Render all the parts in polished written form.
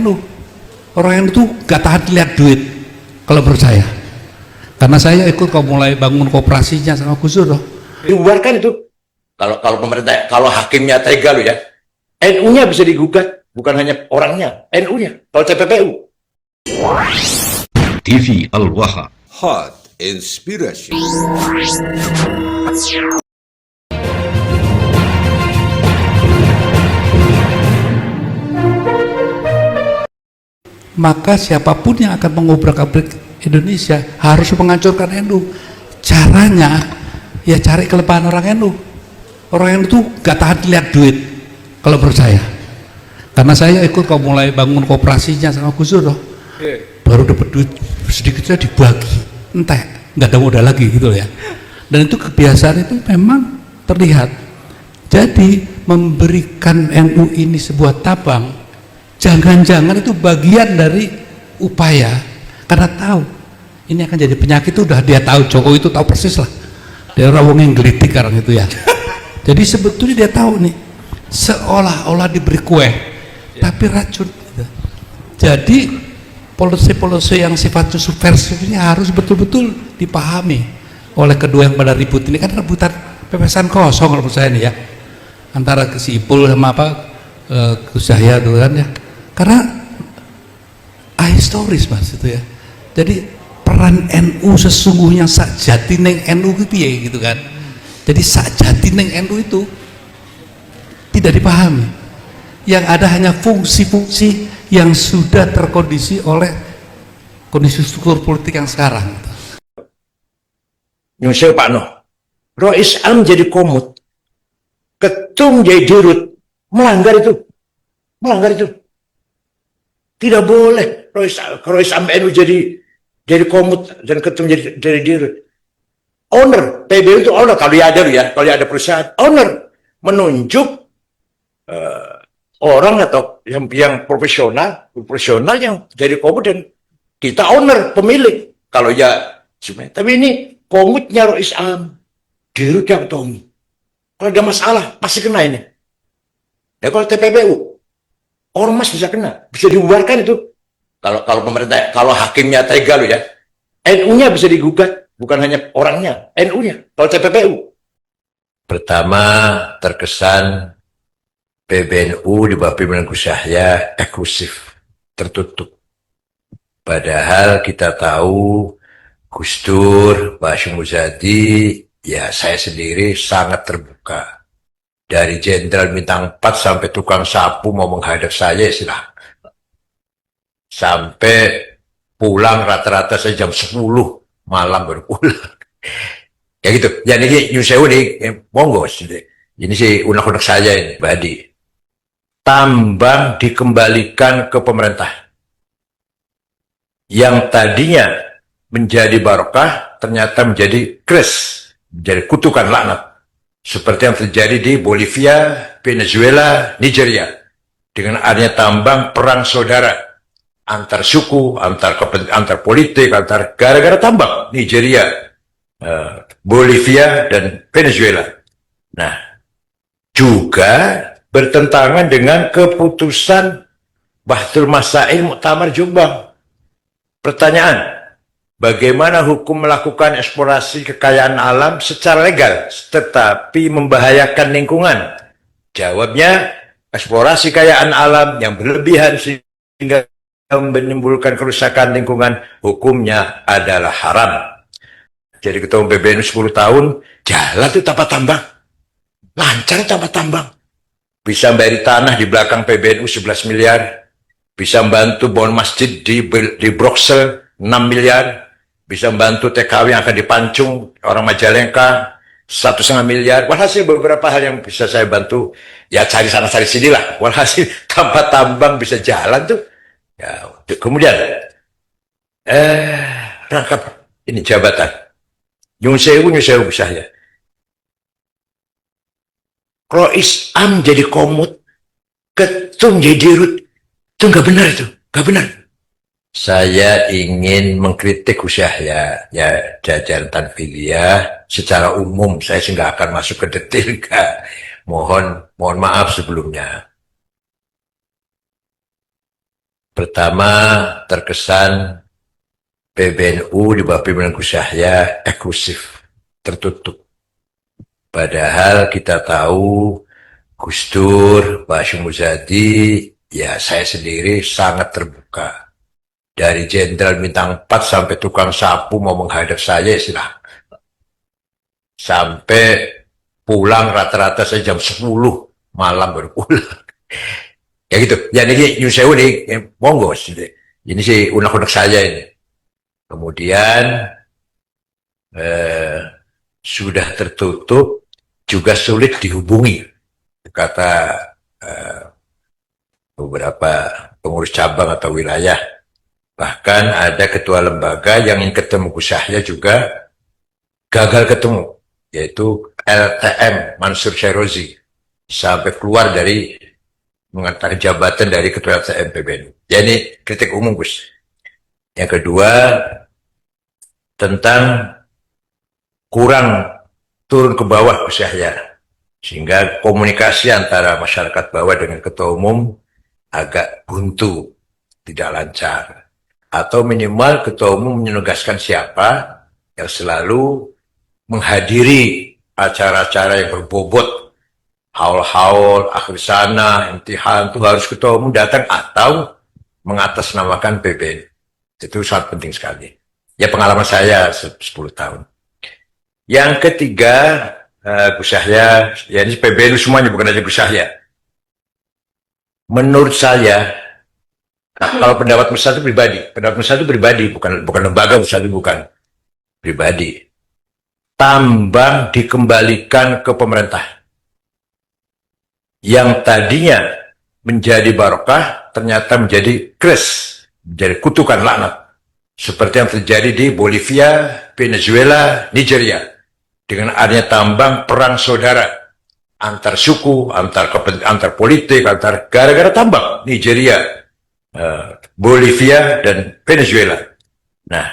NU. Orang NU itu gak tahan lihat duit kalau menurut saya, karena saya ikut kalau mulai bangun kooperasinya sama Gus Dur loh. Dibubarkan itu. Kalau pemerintah, kalau hakimnya tega lo ya, NU-nya bisa digugat, bukan hanya orangnya, NU-nya. Kalau TPPU. TV Al-Waha. Hot Inspiration. Maka siapapun yang akan mengobrak-abrik Indonesia harus menghancurkan NU. Caranya ya cari kelemahan orang NU. Orang NU itu gak tahan lihat duit kalau menurut saya, karena saya ikut kalau mulai bangun kooperasinya sama Gus Dur loh. Baru dapat duit sedikitnya dibagi, entek, nggak ada modal lagi gitu ya. Dan itu kebiasaan itu memang terlihat. Jadi memberikan NU ini sebuah tabang, jangan-jangan itu bagian dari upaya, karena tahu ini akan jadi penyakit. Itu udah dia tahu, Jokowi itu tahu persis lah, dia orang yang gelitik sekarang itu ya. Jadi sebetulnya dia tahu nih, seolah-olah diberi kue tapi racun gitu. Jadi polisi-polisi yang sifatnya subversif ini harus betul-betul dipahami oleh kedua yang pada ribut ini. Kan rebutan pepesan kosong kalau menurut saya nih ya, antara si Ipul sama Gus Yahya itu kan ya, karena ahistoris mas itu ya. Jadi peran NU sesungguhnya sakjati neng NU itu piye gitu kan. Jadi sakjati neng NU itu tidak dipahami. Yang ada hanya fungsi-fungsi yang sudah terkondisi oleh kondisi struktur politik yang sekarang. Nyusul Pak Noh, Rois Am jadi komut, ketum jadi dirut, melanggar itu. Tidak boleh Rois Am NU jadi komut dan ketum jadi dirut. Owner, PBU itu owner, kalau dia ada perusahaan, owner menunjuk orang atau yang profesional yang jadi komut, dan kita owner, pemilik. Kalau ya, tapi ini komutnya Rois Am, dirutnya ketua umum. Kalau ada masalah, pasti kena ini. Ya kalau TPPU, ormas bisa kena, bisa dibubarkan itu. Kalau pemerintah, kalau hakimnya tega lo ya, NU-nya bisa digugat, bukan hanya orangnya, NU-nya. Kalau TPPU. Pertama, terkesan PBNU di bawah pimpinan Gus Yahya eksklusif, tertutup. Padahal kita tahu Gus Dur, Pak Hashim Muzadi, ya saya sendiri sangat terbuka. Dari jenderal bintang 4 sampai tukang sapu mau menghadap saya, silahkan. Sampai pulang rata-rata saya jam 10 malam baru pulang. Ya gitu. Ya ini nyusewu nih, monggo. Ini sih unek-unek saja ini, Badi. Tambang dikembalikan ke pemerintah. Yang tadinya menjadi barokah, ternyata menjadi kres, menjadi kutukan laknat. Seperti yang terjadi di Bolivia, Venezuela, Nigeria. Dengan adanya tambang perang saudara. Antar suku, antar politik, gara-gara tambang. Nigeria, Bolivia, dan Venezuela. Nah, juga bertentangan dengan keputusan Bahtul Masail Muktamar Jombang. Pertanyaan, bagaimana hukum melakukan eksplorasi kekayaan alam secara legal, tetapi membahayakan lingkungan? Jawabnya, eksplorasi kekayaan alam yang berlebihan sehingga menimbulkan kerusakan lingkungan, hukumnya adalah haram. Jadi ketua PBNU 10 tahun, jalan itu tanpa tambang. Lancar tanpa tambang. Bisa bayar tanah di belakang PBNU 11 miliar. Bisa membantu bangun masjid di Brussels 6 miliar. Bisa membantu TKW yang akan dipancung orang Majalengka 1,5 miliar. Walhasil beberapa hal yang bisa saya bantu, ya cari sana cari sini lah. Walhasil tanpa tambang bisa jalan tuh. Ya, kemudian rangkap ini jabatan. Nyusewu saya. Rois Am jadi komut, ketum jadi dirut. Itu nggak benar itu, nggak benar. Saya ingin mengkritik Gus Yahya, ya jajaran Tanfidiyah secara umum. Saya sih nggak akan masuk ke detail, Kak. Mohon maaf sebelumnya. Pertama, terkesan PBNU di bawah pimpinan Gus Yahya eksklusif, tertutup. Padahal kita tahu Gus Dur, Pak Hashim Muzadi, ya saya sendiri sangat terbuka. Dari jenderal bintang 4 sampai tukang sapu mau menghadap saya, silahkan. Sampai pulang rata-rata saya jam 10 malam baru pulang. Ya gitu. Ya ini Nyun Sewu nih, monggo. Ini sih unek-unek saya ini. Kemudian sudah tertutup, juga sulit dihubungi. Kata beberapa pengurus cabang atau wilayah. Bahkan ada ketua lembaga yang ingin ketemu Gus Yahya juga gagal ketemu, yaitu LTM Mansur Syairozi, sampai keluar dari mengantar jabatan dari ketua LTM PBNU. Ya ini kritik umum Gus. Yang kedua, tentang kurang turun ke bawah Gus Yahya, sehingga komunikasi antara masyarakat bawah dengan ketua umum agak buntu, tidak lancar. Atau minimal ketua umum menugaskan siapa yang selalu menghadiri acara-acara yang berbobot, haul-haul, akhir sana, imtihan, itu harus ketua umum datang atau mengatasnamakan PBNU. Itu sangat penting sekali. Ya pengalaman saya 10 tahun. Yang ketiga, Gus Yahya, ya ini PBNU semuanya, bukan aja Gus Yahya. Menurut saya, nah, kalau pendapat besar itu pribadi, bukan lembaga besar itu bukan pribadi. Tambang dikembalikan ke pemerintah. Yang tadinya menjadi barokah, ternyata menjadi kres, menjadi kutukan laknat. Seperti yang terjadi di Bolivia, Venezuela, Nigeria. Dengan adanya tambang perang saudara. Antar suku, antar politik, gara-gara tambang. Nigeria, Bolivia, dan Venezuela. Nah,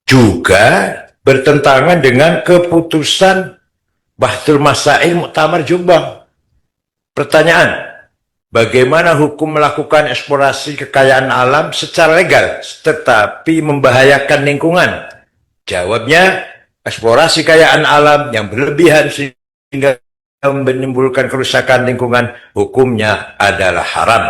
juga bertentangan dengan keputusan Bahtul Masail Muktamar Jombang. Pertanyaan, bagaimana hukum melakukan eksplorasi kekayaan alam secara legal, tetapi membahayakan lingkungan? Jawabnya, eksplorasi kekayaan alam yang berlebihan sehingga menimbulkan kerusakan lingkungan, hukumnya adalah haram.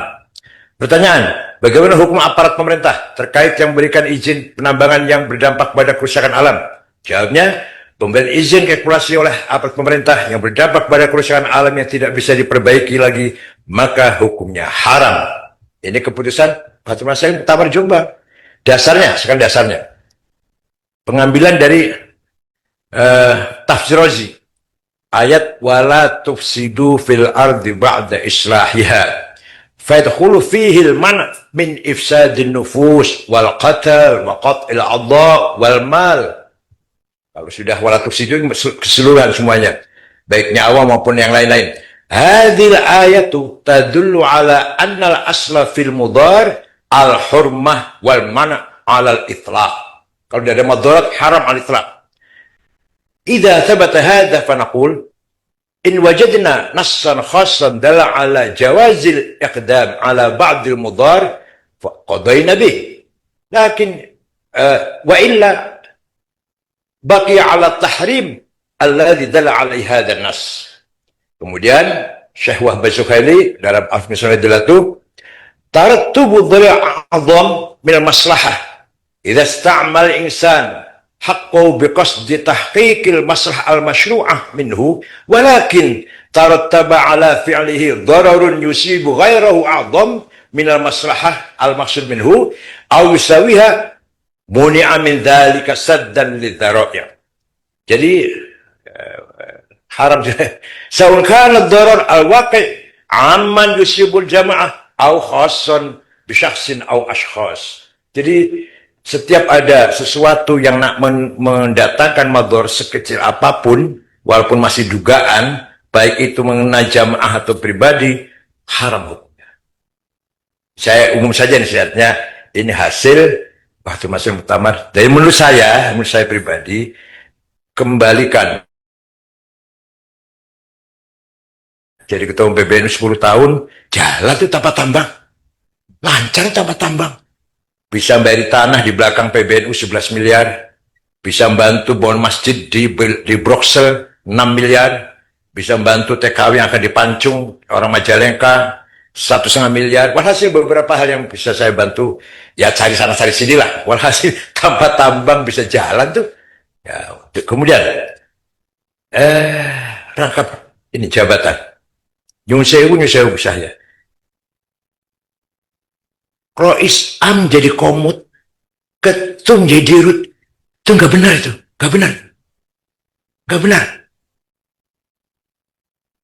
Pertanyaan, bagaimana hukum aparat pemerintah terkait yang memberikan izin penambangan yang berdampak pada kerusakan alam? Jawabnya, pemberian izin eksplorasi oleh aparat pemerintah yang berdampak pada kerusakan alam yang tidak bisa diperbaiki lagi, maka hukumnya haram. Ini keputusan Bahtul Masail Muktamar Jombang. Dasarnya, sekarang dasarnya. Pengambilan dari Tafsir Razi. Ayat wala tufsidu fil ardi ba'da islahiha. Fadkhulu fihi al-man' min ifsadin nufus wal qatl wa qat'il adha wal mal. Kalau sudah wala tufsidu keseluruhan semuanya, baik nyawa maupun yang lain-lain. Hadhil ayatu tadullu ala anna al-asla fil mudar al-hurmah wal man' ala al-itlaq. Kalau tidak ada madarat, haram al-itlaq. Idza thabata hadha fa naqul in wajadna nassan khassan dalla ala jawazil iqdam ala ba'd al-mudar fa qadayna bih. Lakin wa illa baqiya ala tahrim alladhi dalla alaihi hadha an-nass. Kemudian Syekh Wahbah Sukhaili dalam Al-Misal Dilatu tarattubu dhari' a'zam min al-maslahah idza ista'mal insan haqqu biqasdi tahqiqil maslah al-masyru'ah minhu walakin tarattaba ala fi'lihi dararun yusibu ghairahu a'zam min al-maslahah al-maqsud minhu aw yusawiha muni'a min dhalika saddan lidhara'i'. Jadi haram saun kana ad-darar al-waqi' amman yusibul jama'ah aw khassan bi syakhsin aw ashkhas. Jadi setiap ada sesuatu yang nak mendatangkan madhar sekecil apapun, walaupun masih dugaan, baik itu mengenai jamaah atau pribadi, haram hukumnya. Saya umum saja nasihatnya, ini hasil Bahtul Masail Muktamar. Dari menurut saya pribadi, kembalikan. Jadi ketua PBNU 10 tahun, jalan itu tanpa tambang. Lancar tambah tambang. Bisa bayar tanah di belakang PBNU 11 miliar. Bisa membantu bangun masjid di Brussel 6 miliar. Bisa membantu TKW yang akan dipancung orang Majalengka 1,5 miliar. Walhasil beberapa hal yang bisa saya bantu. Ya cari sana cari sini lah. Walhasil tanpa tambang bisa jalan tuh. Ya, kemudian rangkap ini jabatan. Nyun sewu saya. Kalau Isam jadi komut, ketum jadi dirut, itu nggak benar itu, nggak benar, nggak benar.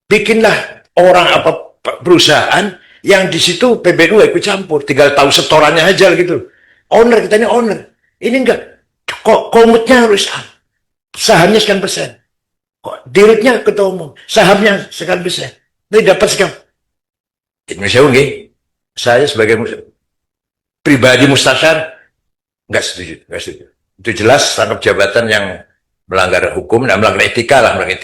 Bikinlah orang apa perusahaan yang di situ PBNU ikut campur, tinggal tahu setorannya aja gitu. Owner kita ini owner, ini enggak. Kok komutnya harus sahamnya sekian persen, kok dirutnya ketua umum, sahamnya sekian persen, ini dapat sekian. Indonesia saya sebagai pribadi mustasyar nggak setuju. Itu jelas rangkap jabatan yang melanggar hukum dan melanggar etika lah, melanggar etika.